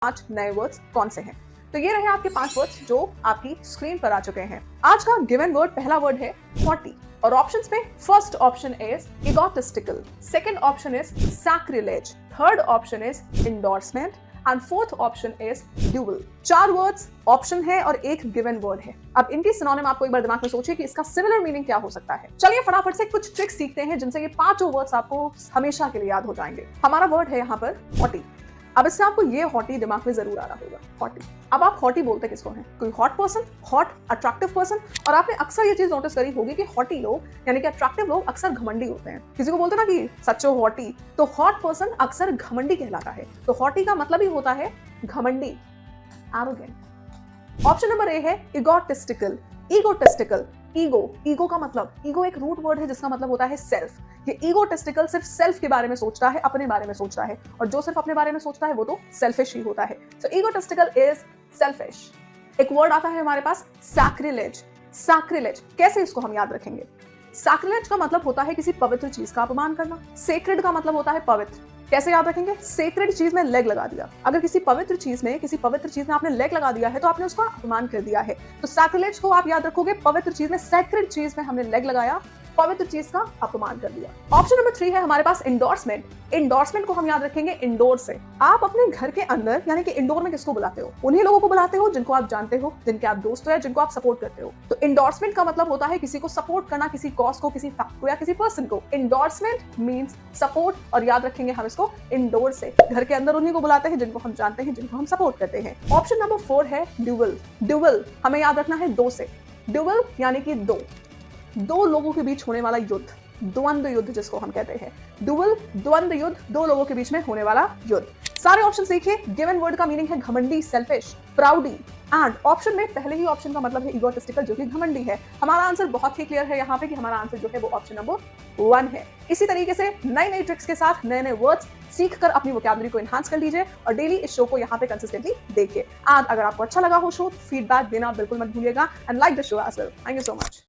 5 नए वर्ड्स कौन से हैं। तो ये रहे आपके 5 वर्ड्स जो आपकी स्क्रीन पर आ चुके हैं। आज का गिवन वर्ड, पहला वर्ड है हॉटी और ऑप्शंस में first option is egotistical, second option is sacrilege, third option is endorsement and fourth option is dual. 4 words option है और एक गिवन वर्ड है। अब इनकी सिनोनिम आपको एक बार दिमाग में सोचिए कि इसका सिमिलर मीनिंग क्या हो सकता है। चलिए फटाफट से कुछ ट्रिक्स सीखते हैं जिनसे ये 5 वर्ड्स आपको हमेशा के लिए याद हो जाएंगे। हमारा वर्ड है यहाँ पर हॉटी। अब इससे आपको ये हॉटी दिमाग में जरूर आ रहा होगा, हॉटी। अब आप हॉटी बोलते किसको हैं? कोई hot person, hot attractive person. और आपने अक्सर ये चीज नोटिस करी होगी कि हॉटी लोग यानी कि अट्रैक्टिव लोग अक्सर घमंडी होते हैं। किसी को बोलते ना कि सच्चो हॉटी, तो हॉट पर्सन अक्सर घमंडी कहलाता है। तो हॉटी का मतलब ही होता है घमंडी, एरोगेंट। ऑप्शन नंबर ए है इगोटिस्टिकल, ईगोटिस्टिकल। ईगो का मतलब, ईगो एक रूट वर्ड है जिसका मतलब होता है सेल्फ। ये ईगोटिस्टिकल सिर्फ सेल्फ के बारे में सोचता है, अपने बारे में सोचता है, और जो सिर्फ अपने बारे में सोचता है वो तो सेल्फिश ही होता है। सो ईगोटिस्टिकल इज सेल्फिश। एक वर्ड आता है हमारे पास सैक्रिलेज। सैक्रिलेज कैसे इसको हम याद रखेंगे? सैक्रिलेज का मतलब होता है किसी पवित्र चीज का अपमान करना। सेक्रेड का मतलब होता है पवित्र। कैसे याद रखेंगे? सेक्रेड चीज में लेग लगा दिया। अगर किसी पवित्र चीज में आपने लेग लगा दिया है तो आपने उसका अपमान कर दिया है। तो सैक्रिलेज को आप याद रखोगे, पवित्र चीज में, सेक्रेड चीज में हमने लेग लगाया, पवित्र चीज का अपमान कर दिया। ऑप्शन नंबर 3 है हमारे पास इंडोर्समेंट। इंडोर्समेंट को हम याद रखेंगे इंडोर से। आप अपने घर के अंदर यानी कि इंडोर में किसको बुलाते हो? उन्हीं लोगों को बुलाते हो जिनको आप जानते हो, जिनके आप दोस्त हो, जिनको आप सपोर्ट करते हो। तो इंडोर्समेंट का मतलब होता है किसी को सपोर्ट करना, किसी कॉज को, किसी फैक्ट को या किसी पर्सन को। इंडोर्समेंट मींस सपोर्ट, और याद रखेंगे हम इसको इंडोर से। घर के अंदर उन्हीं को बुलाते हैं जिनको हम जानते हैं, जिनको हम सपोर्ट करते हैं। ऑप्शन नंबर 4 है ड्यूअल। ड्यूअल हमें याद रखना है 2 से। ड्यूअल यानी कि दो लोगों के बीच होने वाला युद्ध, द्वंद्व युद्ध जिसको हम कहते हैं। ड्यूअल, द्वंद्व युद्ध, 2 लोगों के बीच में होने वाला युद्ध। सारे ऑप्शन देखिए। गिवन वर्ड का मीनिंग है घमंडी, सेल्फिश, प्राउडी, एंड ऑप्शन में पहले ही ऑप्शन का मतलब है इगोटिस्टिकल जो कि घमंडी है। हमारा आंसर बहुत ही क्लियर है यहाँ पे कि हमारा आंसर जो है वो ऑप्शन नंबर 1 है। इसी तरीके से नई ट्रिक्स के साथ नए वर्ड्स सीख कर अपनी वोकैबुलरी को एनहांस कर लीजिए और डेली इस शो को यहाँ पे कंसिस्टेंटली देखिए। आज अगर आपको अच्छा लगा हो शो, फीडबैक देना बिल्कुल मत भूलिएगा and like the show as well. Thank you so much.